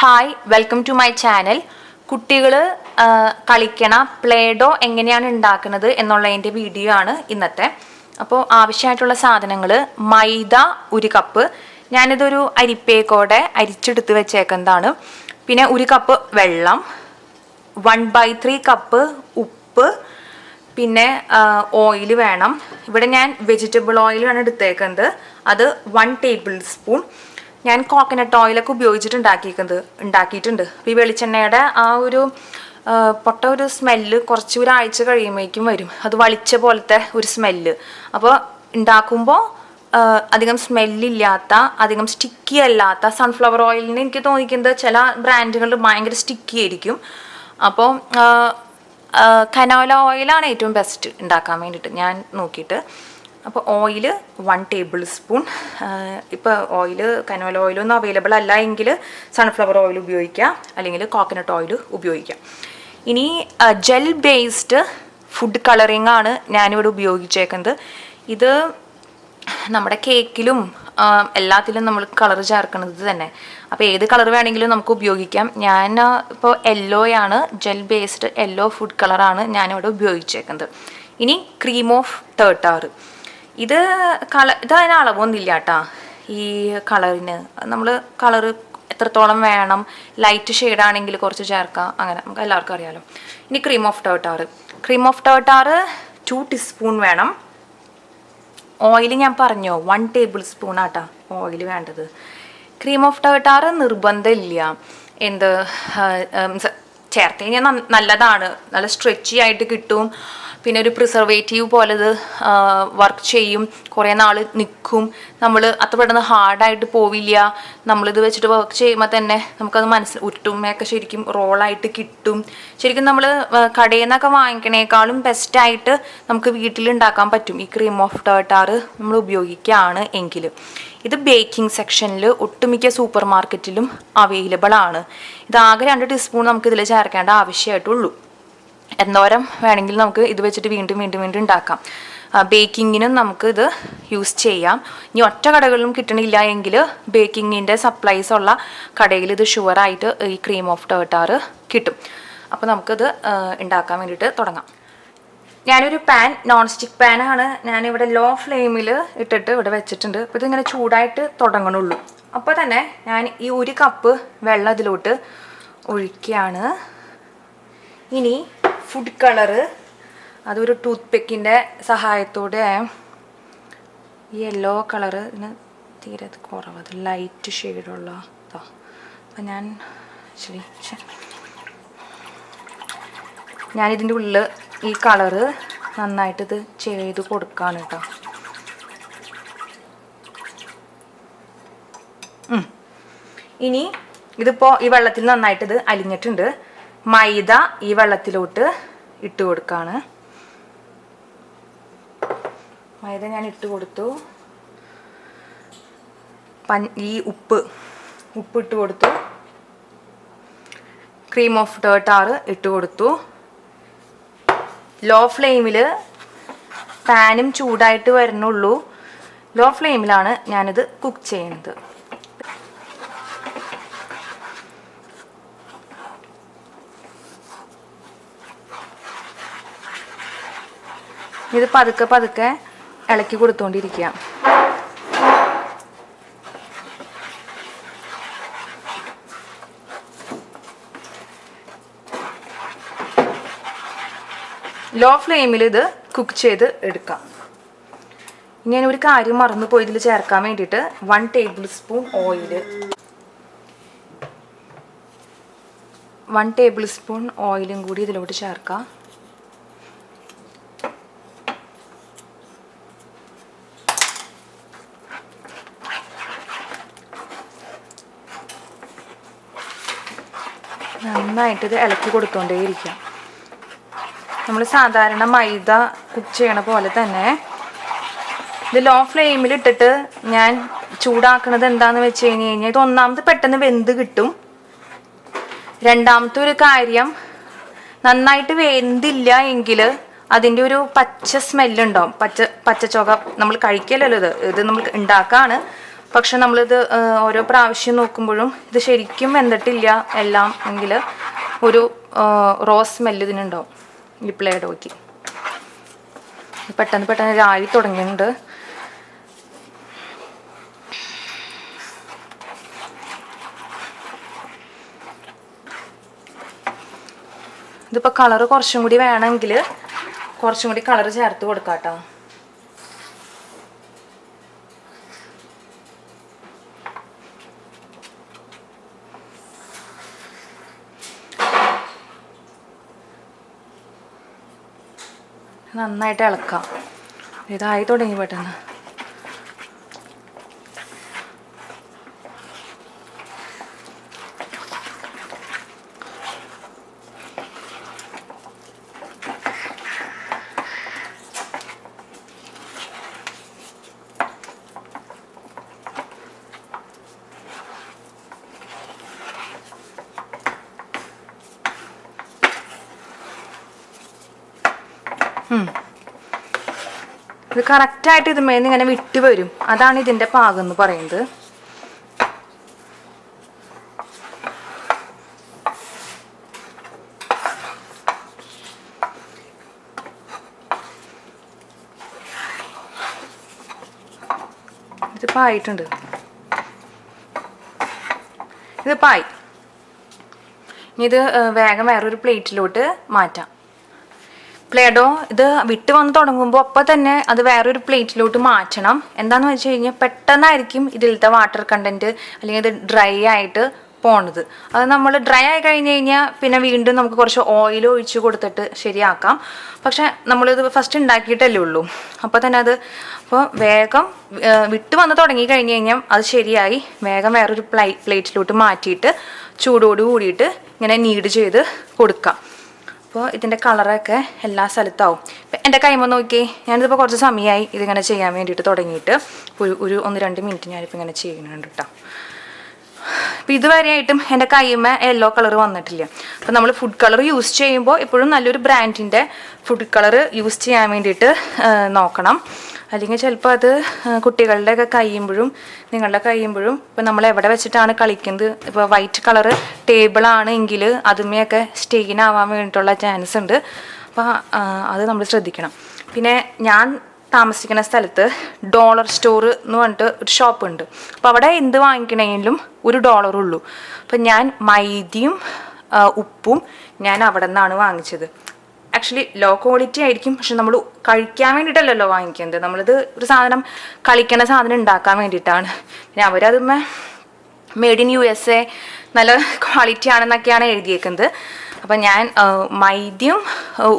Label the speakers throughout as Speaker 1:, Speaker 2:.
Speaker 1: Hi welcome to my channel. കുട്ടികൾ കളിക്കണ പ്ലേഡോ എങ്ങനെയാണ് ഉണ്ടാക്കുന്നത് എന്നുള്ളതിൻ്റെ വീഡിയോ ആണ് ഇന്നത്തെ. അപ്പോൾ ആവശ്യമായിട്ടുള്ള സാധനങ്ങൾ മൈദ 1 കപ്പ്, ഞാനിതൊരു അരിപ്പേക്കോടെ അരിച്ചെടുത്ത് വെച്ചേക്കുന്നതാണ്. പിന്നെ 1 കപ്പ് വെള്ളം, 1/3 കപ്പ് ഉപ്പ്, പിന്നെ ഓയിൽ വേണം. ഇവിടെ ഞാൻ വെജിറ്റബിൾ ഓയിലാണ് എടുത്തേക്കുന്നത്, അത് 1 ടേബിൾ സ്പൂൺ. ഞാൻ കോക്കനട്ട് ഓയിലൊക്കെ ഉണ്ടാക്കിയിട്ടുണ്ട്. അപ്പോൾ ഈ വെളിച്ചെണ്ണയുടെ ആ ഒരു ഒരു സ്മെല്ല് കുറച്ച് ഒരാഴ്ച കഴിയുമ്പോഴേക്കും വരും. അത് വളിച്ച പോലത്തെ ഒരു സ്മെല്ല്. അപ്പോൾ ഉണ്ടാക്കുമ്പോൾ അധികം സ്മെല്ലില്ലാത്ത, അധികം സ്റ്റിക്കി അല്ലാത്ത സൺഫ്ലവർ ഓയിലിന് എനിക്ക് തോന്നിക്കുന്നത് ചില ബ്രാൻഡുകളിൽ ഭയങ്കര സ്റ്റിക്കി ആയിരിക്കും. അപ്പോൾ കനോല ഓയിലാണ് ഏറ്റവും ബെസ്റ്റ് ഉണ്ടാക്കാൻ വേണ്ടിയിട്ട് ഞാൻ നോക്കിയിട്ട്. അപ്പോൾ ഓയിൽ 1 ടേബിൾ സ്പൂൺ. ഇപ്പോൾ ഓയിൽ കനോല ഓയിലൊന്നും അവൈലബിൾ അല്ല എങ്കിൽ സൺഫ്ലവർ ഓയിൽ ഉപയോഗിക്കുക, അല്ലെങ്കിൽ കോക്കനട്ട് ഓയിൽ ഉപയോഗിക്കാം. ഇനി ജെൽ ബേസ്ഡ് ഫുഡ് കളറിംഗ് ആണ് ഞാനിവിടെ ഉപയോഗിച്ചേക്കുന്നത്. ഇത് നമ്മുടെ കേക്കിലും എല്ലാത്തിലും നമ്മൾ കളർ ചേർക്കുന്നത് തന്നെ. അപ്പോൾ ഏത് കളർ വേണമെങ്കിലും നമുക്ക് ഉപയോഗിക്കാം. ഞാൻ ഇപ്പോൾ യെല്ലോയാണ്, ജെൽ ബേസ്ഡ് യെല്ലോ ഫുഡ് കളറാണ് ഞാനിവിടെ ഉപയോഗിച്ചേക്കുന്നത്. ഇനി ക്രീം ഓഫ് ടാർട്ടാർ. ഇത് അതിന് അളവൊന്നുമില്ല കേട്ടോ. ഈ കളറിന് നമ്മൾ കളറ് എത്രത്തോളം വേണം, ലൈറ്റ് ഷെയ്ഡാണെങ്കിൽ കുറച്ച് ചേർക്കാം, അങ്ങനെ നമുക്ക് എല്ലാവർക്കും അറിയാമല്ലോ. ഇനി ക്രീം ഓഫ് ടാർട്ടാർ 2 ടീസ്പൂൺ വേണം. ഓയിൽ ഞാൻ പറഞ്ഞോ 1 ടേബിൾ സ്പൂൺ ആട്ടാ ഓയിൽ വേണ്ടത്. ക്രീം ഓഫ് ടാർട്ടാർ നിർബന്ധമില്ല, ചേർത്ത് കഴിഞ്ഞാൽ നല്ലതാണ്, നല്ല സ്ട്രെച്ചി ആയിട്ട് കിട്ടും. പിന്നെ ഒരു പ്രിസർവേറ്റീവ് പോലെ ഇത് വർക്ക് ചെയ്യും, കുറേ നാൾ നിൽക്കും. നമ്മൾ അത്ര പെട്ടെന്ന് ഹാർഡായിട്ട് പോവില്ല. നമ്മളിത് വെച്ചിട്ട് വർക്ക് ചെയ്യുമ്പോൾ തന്നെ നമുക്കത് ഉരുട്ടുമ്മയൊക്കെ ശരിക്കും റോളായിട്ട് കിട്ടും. ശരിക്കും നമ്മൾ കടയിൽ നിന്നൊക്കെ വാങ്ങിക്കണേക്കാളും ബെസ്റ്റായിട്ട് നമുക്ക് വീട്ടിലുണ്ടാക്കാൻ പറ്റും ഈ ക്രീം ഓഫ് ടാർട്ടാർ നമ്മൾ ഉപയോഗിക്കുകയാണ് എങ്കിൽ. ഇത് ബേക്കിംഗ് സെക്ഷനിൽ ഒട്ടുമിക്ക സൂപ്പർ മാർക്കറ്റിലും അവൈലബിൾ ആണ്. ഇതാകെ 2 ടീസ്പൂൺ നമുക്ക് ഇതിൽ ചേർക്കേണ്ട ആവശ്യമായിട്ടുള്ളൂ. എന്തോരം വേണമെങ്കിലും നമുക്ക് ഇത് വെച്ചിട്ട് വീണ്ടും ഉണ്ടാക്കാം. ബേക്കിങ്ങിനും നമുക്ക് ഇത് യൂസ് ചെയ്യാം. ഇനി ഒറ്റ കടകളിലും കിട്ടണില്ല എങ്കിൽ ബേക്കിങ്ങിൻ്റെ സപ്ലൈസ് ഉള്ള കടയിൽ ഇത് ഷുവറായിട്ട് ഈ ക്രീം ഓഫ് ടാർട്ടാർ കിട്ടും. അപ്പോൾ നമുക്കിത് ഉണ്ടാക്കാൻ വേണ്ടിയിട്ട് തുടങ്ങാം. ഞാനൊരു പാൻ, നോൺ സ്റ്റിക്ക് പാനാണ് ഞാനിവിടെ ലോ ഫ്ലെയിമിൽ ഇട്ടിട്ട് ഇവിടെ വെച്ചിട്ടുണ്ട്. അപ്പോൾ ഇതിങ്ങനെ ചൂടായിട്ട് തുടങ്ങണുള്ളൂ. അപ്പോൾ തന്നെ ഞാൻ ഈ 1 കപ്പ് വെള്ളം ഇതിലോട്ട് ഒഴിക്കുകയാണ്. ഇനി ഫുഡ് കളറ്, അതൊരു ടൂത്ത് പിക്കിൻ്റെ സഹായത്തോടെ ഈ യെല്ലോ കളറ് ഇതിന് തീരെ കുറവ്, അത് ലൈറ്റ് ഷെയ്ഡുള്ള ഇതാ. അപ്പം ഞാനിതിൻ്റെ ഉള്ളിൽ ഈ കളറ് നന്നായിട്ടിത് ചെയ്ത് കൊടുക്കുകയാണ് കേട്ടോ. ഇനി ഇതിപ്പോൾ ഈ വെള്ളത്തിൽ നന്നായിട്ടിത് അലിഞ്ഞിട്ടുണ്ട്. മൈദ ഈ വെള്ളത്തിലോട്ട് ഇട്ട് കൊടുക്കുകയാണ്. മൈദ ഞാൻ ഇട്ട് കൊടുത്തു. ഈ ഉപ്പ് ഇട്ട് കൊടുത്തു. ക്രീം ഓഫ് ടാർട്ടാർ ഇട്ട് കൊടുത്തു. ലോ ഫ്ലെയിമിൽ, പാനും ചൂടായിട്ട് വരുന്നുള്ളൂ, ലോ ഫ്ലെയിമിലാണ് ഞാനിത് കുക്ക് ചെയ്യുന്നത്. ഇത് പതുക്കെ ഇളക്കി കൊടുത്തുകൊണ്ടിരിക്കുക. ലോ ഫ്ലെയിമിൽ ഇത് കുക്ക് ചെയ്ത് എടുക്കാം. ഞാൻ ഒരു കാര്യം മറന്നുപോയി ഇതിൽ ചേർക്കാൻ വേണ്ടിയിട്ട്. 1 table spoon oil, 1 table spoon ഓയിലും കൂടി ഇതിലോട്ട് ചേർക്കാം. നന്നായിട്ട് ഇത് ഇളക്കി കൊടുത്തുകൊണ്ടേയിരിക്കാം. നമ്മൾ സാധാരണ മൈദ കുക്ക് ചെയ്യണ പോലെ തന്നെ ഇത് ലോ ഫ്ലെയിമിൽ ഇട്ടിട്ട് ഞാൻ ചൂടാക്കുന്നത് എന്താണെന്ന് വെച്ച് കഴിഞ്ഞാൽ ഇത് ഒന്നാമത് പെട്ടെന്ന് വെന്ത് കിട്ടും. രണ്ടാമത്തെ ഒരു കാര്യം, നന്നായിട്ട് വെന്തില്ല എങ്കിൽ അതിൻ്റെ ഒരു പച്ച സ്മെല്ലുണ്ടാവും, പച്ച ചുക. നമ്മൾ കഴിക്കലല്ലോ ഇത് നമ്മൾ ഉണ്ടാക്കാണ്. പക്ഷെ നമ്മളിത് ഓരോ പ്രാവശ്യം നോക്കുമ്പോഴും ഇത് ശരിക്കും വെന്തിട്ടില്ല എല്ലാം എങ്കിൽ ഒരു റോ സ്മെല്ല് ഇതിനുണ്ടാവും ഈ പ്ലേഡോയ്ക്ക്. പെട്ടെന്ന് രായി തുടങ്ങിയിട്ടുണ്ട്. ഇതിപ്പോൾ കളറ് കുറച്ചും കൂടി വേണമെങ്കിൽ കുറച്ചും കൂടി കളറ് ചേർത്ത് കൊടുക്കാം കേട്ടോ. നന്നായിട്ട് ഇളക്കാം. ഇതായി തുടങ്ങി പെട്ടെന്ന്. ഇത് കറക്റ്റായിട്ട് ഇതുമേന്ന് ഇങ്ങനെ വിട്ട് വരും. അതാണ് ഇതിൻ്റെ പാകം എന്ന് പറയുന്നത്. ഇതിപ്പോൾ ആയിട്ടുണ്ട്. ഇതിപ്പോൾ ആയി. ഇനി ഇത് വേഗം വേറൊരു പ്ലേറ്റിലോട്ട് മാറ്റാം. പ്ലേഡോ ഇത് വിട്ട് വന്ന് തുടങ്ങുമ്പോൾ അപ്പോൾ തന്നെ അത് വേറൊരു പ്ലേറ്റിലോട്ട് മാറ്റണം. എന്താണെന്ന് വെച്ച് കഴിഞ്ഞാൽ പെട്ടെന്നായിരിക്കും ഇതിലത്തെ വാട്ടർ കണ്ടൻറ്റ് അല്ലെങ്കിൽ ഇത് ഡ്രൈ ആയിട്ട് പോണത്. അത് നമ്മൾ ഡ്രൈ ആയി കഴിഞ്ഞ് കഴിഞ്ഞാൽ പിന്നെ വീണ്ടും നമുക്ക് കുറച്ച് ഓയിൽ ഒഴിച്ച് കൊടുത്തിട്ട് ശരിയാക്കാം. പക്ഷെ നമ്മളിത് ഫസ്റ്റ് ഉണ്ടാക്കിയിട്ടല്ലേ ഉള്ളൂ. അപ്പോൾ തന്നെ അത് അപ്പോൾ വേഗം വിട്ട് വന്ന് തുടങ്ങി കഴിഞ്ഞ് കഴിഞ്ഞാൽ അത് ശരിയായി വേഗം വേറൊരു പ്ലേറ്റിലോട്ട് മാറ്റിയിട്ട് ചൂടോട് കൂടിയിട്ട് ഇങ്ങനെ നീഡ് ചെയ്ത് കൊടുക്കാം. അപ്പോൾ ഇതിൻ്റെ കളറൊക്കെ എല്ലാ സ്ഥലത്താവും. ഇപ്പം എൻ്റെ കൈമ നോക്കി, ഞാനിതിപ്പോൾ കുറച്ച് സമയമായി ഇതിങ്ങനെ ചെയ്യാൻ വേണ്ടിയിട്ട് തുടങ്ങിയിട്ട്. ഒരു 1-2 മിനിറ്റ് ഞാനിപ്പോൾ ഇങ്ങനെ ചെയ്യുന്നുണ്ട് കേട്ടോ. അപ്പോൾ ഇതുവരെയായിട്ടും എൻ്റെ കൈമ യെല്ലോ കളർ വന്നിട്ടില്ല. അപ്പോൾ നമ്മൾ ഫുഡ് കളർ യൂസ് ചെയ്യുമ്പോൾ എപ്പോഴും നല്ലൊരു ബ്രാൻഡിൻ്റെ ഫുഡ് കളർ യൂസ് ചെയ്യാൻ വേണ്ടിയിട്ട് നോക്കണം. അല്ലെങ്കിൽ ചിലപ്പോൾ അത് കുട്ടികളുടെയൊക്കെ കഴിയുമ്പോഴും നിങ്ങളുടെ കഴിയുമ്പോഴും ഇപ്പം നമ്മൾ എവിടെ വെച്ചിട്ടാണ് കളിക്കുന്നത്, ഇപ്പോൾ വൈറ്റ് കളറ് ടേബിളാണ് എങ്കിൽ അതുമേയൊക്കെ സ്റ്റെയിൻ ആവാൻ വേണ്ടിയിട്ടുള്ള ചാൻസ് ഉണ്ട്. അപ്പോൾ അത് നമ്മൾ ശ്രദ്ധിക്കണം. പിന്നെ ഞാൻ താമസിക്കുന്ന സ്ഥലത്ത് ഡോളർ സ്റ്റോർ എന്ന് പറഞ്ഞിട്ട് ഒരു ഷോപ്പുണ്ട്. അപ്പോൾ അവിടെ എന്ത് വാങ്ങിക്കണമെങ്കിലും $1 ഉള്ളൂ. അപ്പം ഞാൻ മൈദയും ഉപ്പും ഞാൻ അവിടെ നിന്നാണ് വാങ്ങിച്ചത്. ആക്ച്വലി ലോ ക്വാളിറ്റി ആയിരിക്കും, പക്ഷെ നമ്മൾ കഴിക്കാൻ വേണ്ടിയിട്ടല്ലല്ലോ വാങ്ങിക്കുന്നത്. നമ്മളിത് ഒരു സാധനം കളിക്കണ സാധനം ഉണ്ടാക്കാൻ വേണ്ടിയിട്ടാണ്. പിന്നെ അവരതുമ്മേ മെയ്ഡ് ഇൻ USA നല്ല ക്വാളിറ്റി ആണെന്നൊക്കെയാണ് എഴുതിയേക്കുന്നത്. അപ്പം ഞാൻ മൈദയും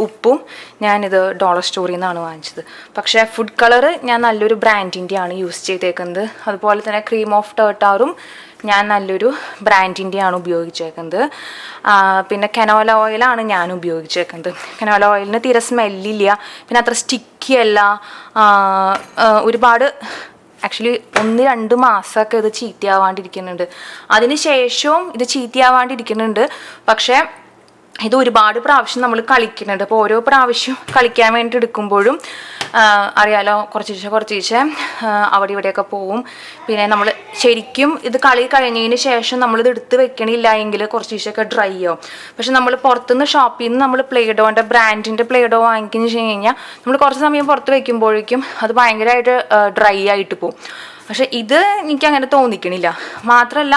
Speaker 1: ഉപ്പും ഞാനിത് ഡോളർ സ്റ്റോറിൽ നിന്നാണ് വാങ്ങിച്ചത്. പക്ഷേ ഫുഡ് കളറ് ഞാൻ നല്ലൊരു ബ്രാൻഡിൻ്റെയാണ് യൂസ് ചെയ്തേക്കുന്നത്. അതുപോലെ തന്നെ ക്രീം ഓഫ് ടേർട്ടാറും ഞാൻ നല്ലൊരു ബ്രാൻഡിൻ്റെയാണ് ഉപയോഗിച്ചേക്കുന്നത്. പിന്നെ കനോല ഓയിലാണ് ഞാൻ ഉപയോഗിച്ചേക്കുന്നത്. കനോല ഓയിലിന് തീരെ സ്മെല്ലില്ല, പിന്നെ അത്ര സ്റ്റിക്കി അല്ല. ഒരുപാട് ആക്ച്വലി 1-2 മാസമൊക്കെ ഇത് ചീത്തയാവാണ്ടിരിക്കുന്നുണ്ട്. അതിന് ശേഷവും ഇത് ചീത്തയാവാണ്ടിരിക്കുന്നുണ്ട്. പക്ഷേ ഇത് ഒരുപാട് പ്രാവശ്യം നമ്മൾ കളിക്കുന്നുണ്ട്. അപ്പോൾ ഓരോ പ്രാവശ്യം കളിക്കാൻ വേണ്ടി എടുക്കുമ്പോഴും അറിയാലോ കുറച്ച് അവിടെ ഇവിടെയൊക്കെ പോവും. പിന്നെ നമ്മൾ ശരിക്കും ഇത് കളി കഴിഞ്ഞതിന് ശേഷം നമ്മളിത് എടുത്ത് വെക്കണില്ല എങ്കിൽ കുറച്ചൊക്കെ ഡ്രൈ ആവും. പക്ഷെ നമ്മൾ പുറത്തുനിന്ന് ഷോപ്പിൽ നിന്ന് നമ്മൾ പ്ലേഡോൻ്റെ ബ്രാൻഡിൻ്റെ പ്ലേഡോ വാങ്ങിക്കുന്നു വെച്ച് കഴിഞ്ഞാൽ നമ്മൾ കുറച്ച് സമയം പുറത്ത് വെക്കുമ്പോഴേക്കും അത് ഭയങ്കരമായിട്ട് ഡ്രൈ ആയിട്ട് പോവും. പക്ഷെ ഇത് എനിക്കങ്ങനെ തോന്നിക്കണില്ല. മാത്രമല്ല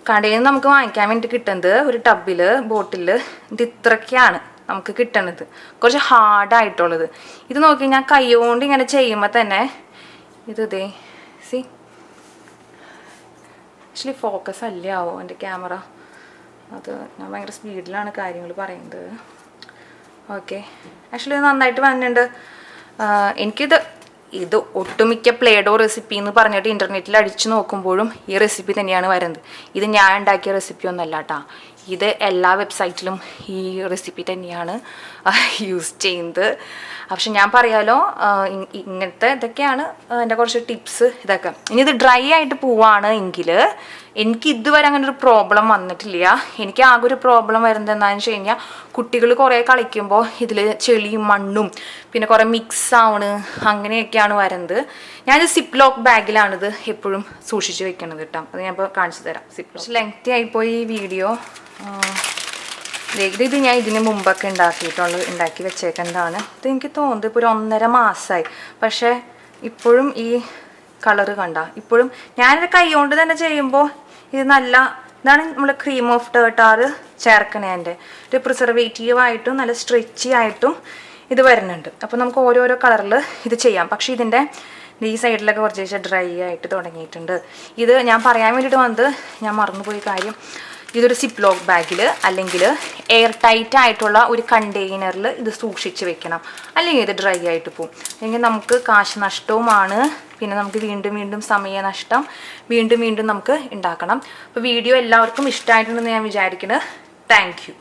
Speaker 1: കടയിൽ നിന്ന് നമുക്ക് വാങ്ങിക്കാൻ വേണ്ടി കിട്ടുന്നത് ഒരു ടബിൽ ബോട്ടിൽ ഇത് ഇത്രയ്ക്കാണ് നമുക്ക് കിട്ടണത്, കുറച്ച് ഹാർഡായിട്ടുള്ളത്. ഇത് നോക്കി ഞാൻ കൈ കൊണ്ട് ഇങ്ങനെ ചെയ്യുമ്പോൾ തന്നെ ഇതേ സി ആക്ച്വലി ഫോക്കസ് അല്ലേ ആവോ എൻ്റെ ക്യാമറ. അത് ഞാൻ ഭയങ്കര സ്പീഡിലാണ് കാര്യങ്ങൾ പറയുന്നത്. ഓക്കെ, ആക്ച്വലി ഇത് നന്നായിട്ട് വന്നിട്ടുണ്ട്. ഇത് ഒട്ടുമിക്ക പ്ലേഡോ റെസിപ്പി എന്ന് പറഞ്ഞിട്ട് ഇൻ്റർനെറ്റിൽ അടിച്ചു നോക്കുമ്പോഴും ഈ റെസിപ്പി തന്നെയാണ് വരുന്നത്. ഇത് ഞാൻ ഉണ്ടാക്കിയ റെസിപ്പി ഒന്നല്ല കേട്ടോ. ഇത് എല്ലാ വെബ്സൈറ്റിലും ഈ റെസിപ്പി തന്നെയാണ് യൂസ് ചെയ്യുന്നത്. പക്ഷെ ഞാൻ പറയാലോ ഇങ്ങനത്തെ ഇതൊക്കെയാണ് എൻ്റെ കുറച്ച് ടിപ്സ് ഇതൊക്കെ. ഇനി ഇത് ഡ്രൈ ആയിട്ട് പോവാണ് എങ്കിൽ എനിക്ക് ഇതുവരെ അങ്ങനെ ഒരു പ്രോബ്ലം വന്നിട്ടില്ല. എനിക്ക് ആകെ ഒരു പ്രോബ്ലം വരുന്നത് എന്താണെന്ന് വെച്ച് കഴിഞ്ഞാൽ കുട്ടികൾ കുറേ കളിക്കുമ്പോൾ ഇതിൽ ചെളിയും മണ്ണും പിന്നെ കുറേ മിക്സ് ആവണ് അങ്ങനെയൊക്കെയാണ് വരുന്നത്. ഞാനിത് സിപ്പ് ലോക്ക് ബാഗിലാണിത് എപ്പോഴും സൂക്ഷിച്ച് വെക്കണത് കേട്ടോ. അത് ഞാൻ ഇപ്പോൾ കാണിച്ചു തരാം. സിപ്പ് ലെങ്തി ആയിപ്പോയി ഈ വീഡിയോ. ഇത് ഞാൻ ഇതിന് മുമ്പൊക്കെ ഉണ്ടാക്കി വെച്ചേക്കുന്നതാണ്. ഇത് എനിക്ക് തോന്നുന്നത് ഇപ്പോൾ ഒരു 1.5 മാസമായി. പക്ഷേ ഇപ്പോഴും ഈ കളറ് കണ്ട ഇപ്പോഴും ഞാനിത് കൈ കൊണ്ട് തന്നെ ചെയ്യുമ്പോൾ ഇത് നല്ല ഇതാണ് നമ്മൾ ക്രീം ഓഫ് ടാർട്ടാറ് ചേർക്കണേൻ്റെ ഒരു പ്രിസർവേറ്റീവായിട്ടും നല്ല സ്ട്രെച്ചി ആയിട്ടും ഇത് വരുന്നുണ്ട്. അപ്പോൾ നമുക്ക് ഓരോരോ കളറിൽ ഇത് ചെയ്യാം. പക്ഷേ ഇതിൻ്റെ ഈ സൈഡിലൊക്കെ കുറച്ച് ഡ്രൈ ആയിട്ട് തുടങ്ങിയിട്ടുണ്ട്. ഇത് ഞാൻ പറയാൻ വേണ്ടിയിട്ട് വന്നത് ഞാൻ മറന്നുപോയി കാര്യം. ഇതൊരു സിപ്പ് ലോക്ക് ബാഗിൽ അല്ലെങ്കിൽ എയർ ടൈറ്റ് ആയിട്ടുള്ള ഒരു കണ്ടെയ്നറിൽ ഇത് സൂക്ഷിച്ച് വെക്കണം. അല്ലെങ്കിൽ ഇത് ഡ്രൈ ആയിട്ട് പോകും. അല്ലെങ്കിൽ നമുക്ക് കാശ് നഷ്ടവുമാണ്. പിന്നെ നമുക്ക് വീണ്ടും സമയനഷ്ടം. വീണ്ടും നമുക്ക് ഉണ്ടാക്കണം. അപ്പോൾ വീഡിയോ എല്ലാവർക്കും ഇഷ്ടമായിട്ടുണ്ടെന്ന് ഞാൻ വിചാരിക്കുന്നത്. Thank you.